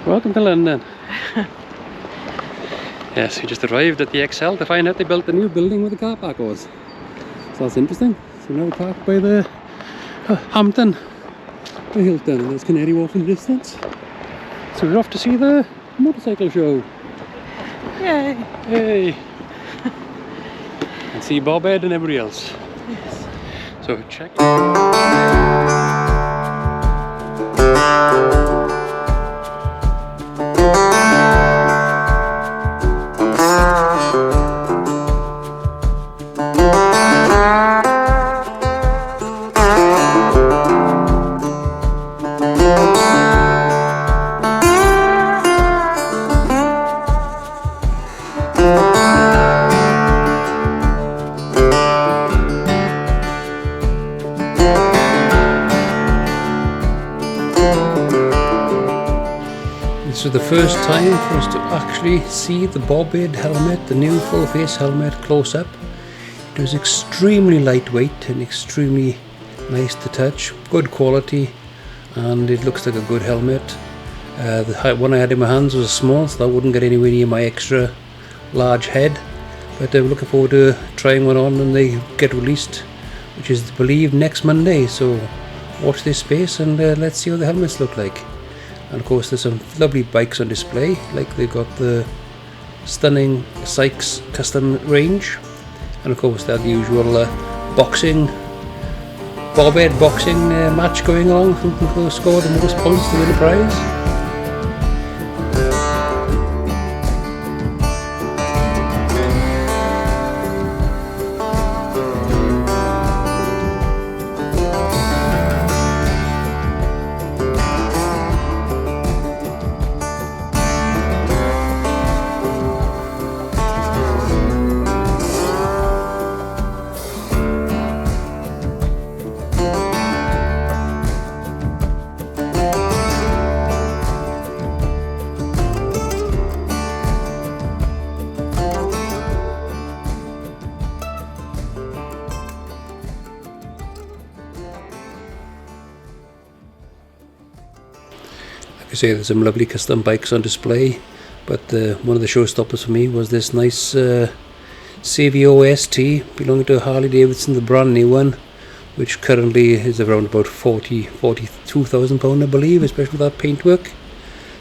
Welcome to London. Yes, we just arrived at the XL to find out they built a new building where the car park was. So that's interesting. So now we're parked by the Hampton, the Hilton, and there's Canary Wharf in the distance. So we're off to see the motorcycle show. Yay! Yay! And see Bobhead and everybody else. Yes. So check. This was the first time for us to actually see the Bobhead helmet, the new full face helmet, close up. It was extremely lightweight and extremely nice to touch, good quality, and it looks like a good helmet. The one I had in my hands was small, so that wouldn't get anywhere near my extra large head, but I'm looking forward to trying one on when they get released, which is I believe next Monday, so watch this space and let's see what the helmets look like. And of course there's some lovely bikes on display, like they've got the stunning Sykes custom range, and of course they have the usual Bobhead boxing match going on, who can score the most points to win the prize. Like I say, there's some lovely custom bikes on display, but one of the showstoppers for me was this nice CVO ST belonging to Harley Davidson, the brand new one, which currently is around about £42,000 I believe, especially with that paintwork.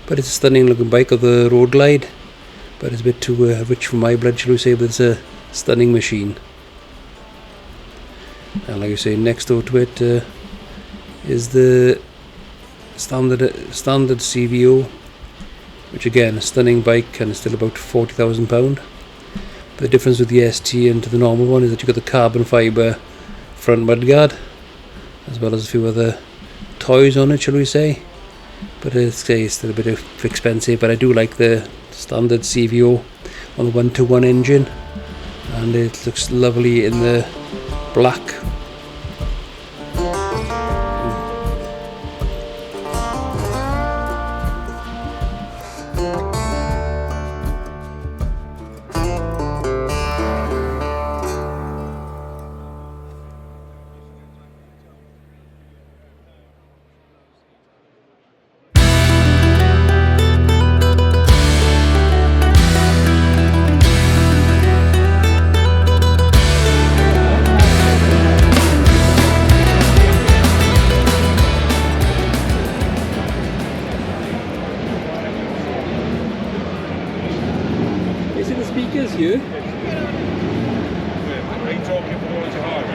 But it's a stunning looking bike of the Road Glide, but it's a bit too rich for my blood, shall we say, but it's a stunning machine. And like I say, next door to it is the standard CVO, which again a stunning bike and still about £40,000. The difference with the ST and to the normal one is that you've got the carbon fibre front mudguard, as well as a few other toys on it, shall we say. But it's still a bit expensive, but I do like the standard CVO on the 121 engine, and it looks lovely in the black. Speakers here. Are you talking for the one to hire?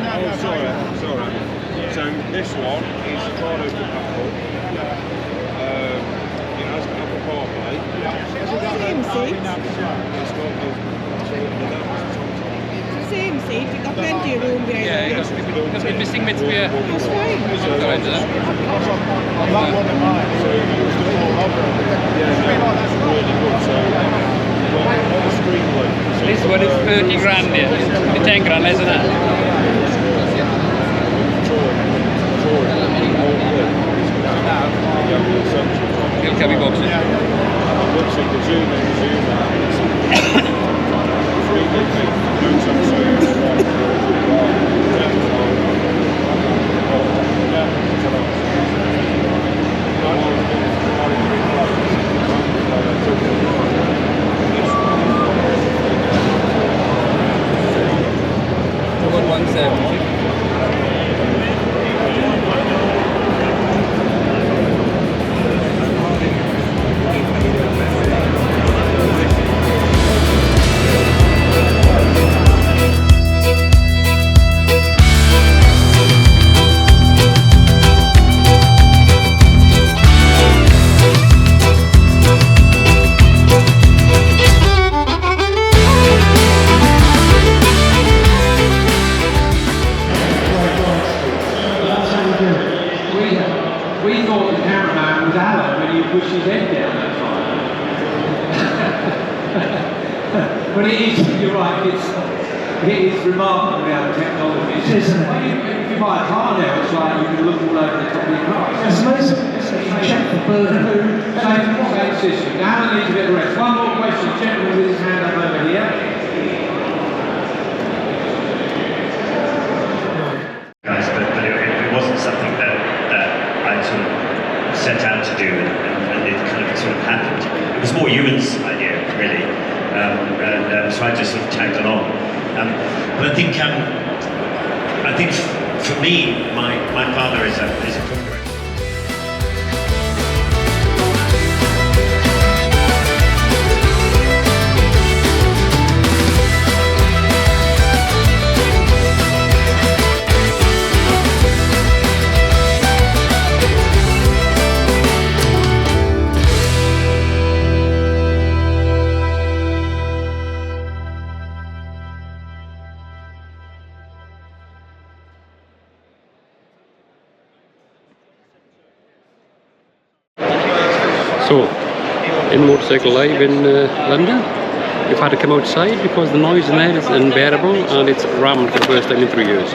No. Sorry. So this one is a quad open platform. It has Apple CarPlay. Same seat. It's got The same seat. You've got plenty of room behind. Yeah, because we're missing bits here. That's fine. Alright, So that's really good. So on the screen look. This one is 30 grand, yeah. 10 grand, isn't it? He'll carry boxes. So you can zoom in, zoom out. It's really Alan when he pushed his head down that time. But it is, you're right, it is remarkable how technology is. Isn't it? If you buy a car now, it's like you can look all over the top of your car. It's amazing. Check the bird food. Same system. Alan needs a bit of rest. One more question, gentleman with his hand up over here. Guys, but it wasn't something that I sort of set out to do, and it kind of sort of happened. It was more Ewan's idea, really, and so I just sort of tagged along. But I think for me, my father is a cooker. So, in Motorcycle Live in London, we've had to come outside because the noise in there is unbearable and it's rammed for the first time in 3 years.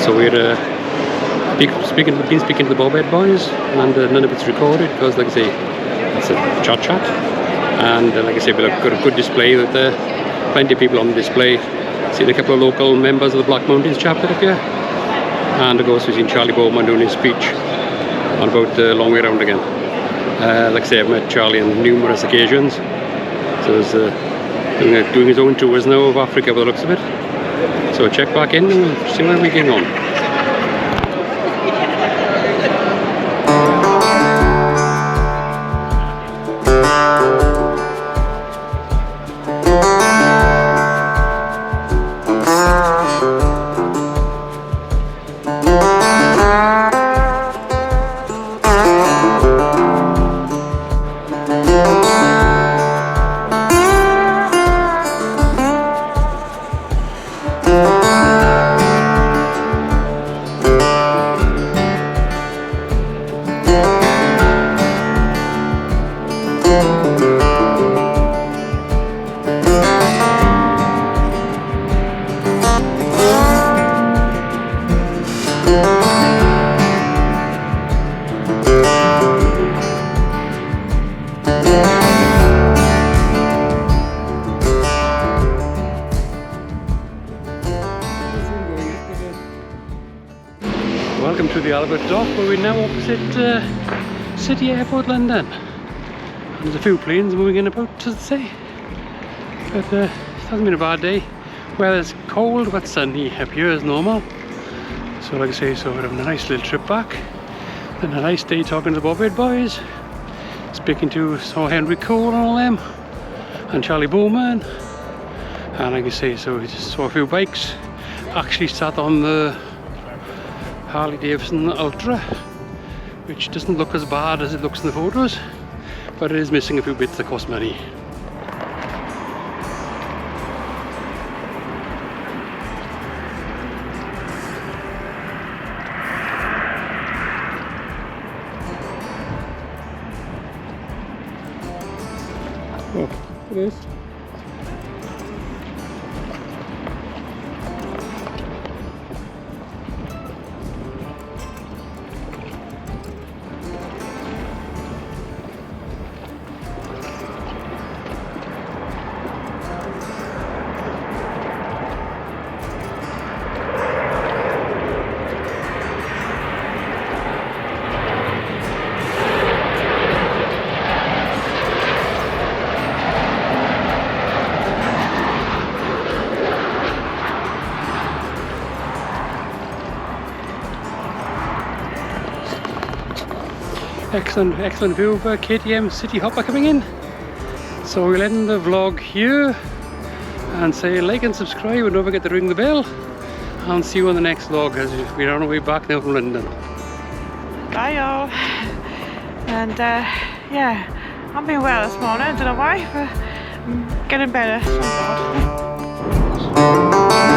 So we're been speaking to the Bobhead boys, and none of it's recorded because, like I say, it's a chat. And like I say, we've got a good display with plenty of people on the display. Seen a couple of local members of the Black Mountains chapter up here, and of course we've seen Charlie Boorman doing his speech on about the long way round again. Like I say, I've met Charlie on numerous occasions, so he's doing his own tours now of Africa by the looks of it. So check back in and see where we're getting on. Welcome to the Albert Dock, where we're now opposite City Airport, London. And there's a few planes moving in about, as I say. But it hasn't been a bad day. Weather's cold but sunny up here as normal. So like I say, so we're having a nice little trip back. Then a nice day talking to the Bobhead boys. Speaking to Henry Cole and all them. And Charlie Boorman. And like I say, so we just saw a few bikes. Actually sat on the Harley Davidson Ultra, which doesn't look as bad as it looks in the photos, but it is missing a few bits that cost money. Oh, it is. Excellent view of KTM City Hopper coming in. So we'll end the vlog here and say like and subscribe and don't forget to ring the bell, and see you on the next vlog as we're on our way back now from London. Bye all. And yeah, I've been well this morning, I don't know why, but I'm getting better, thank God.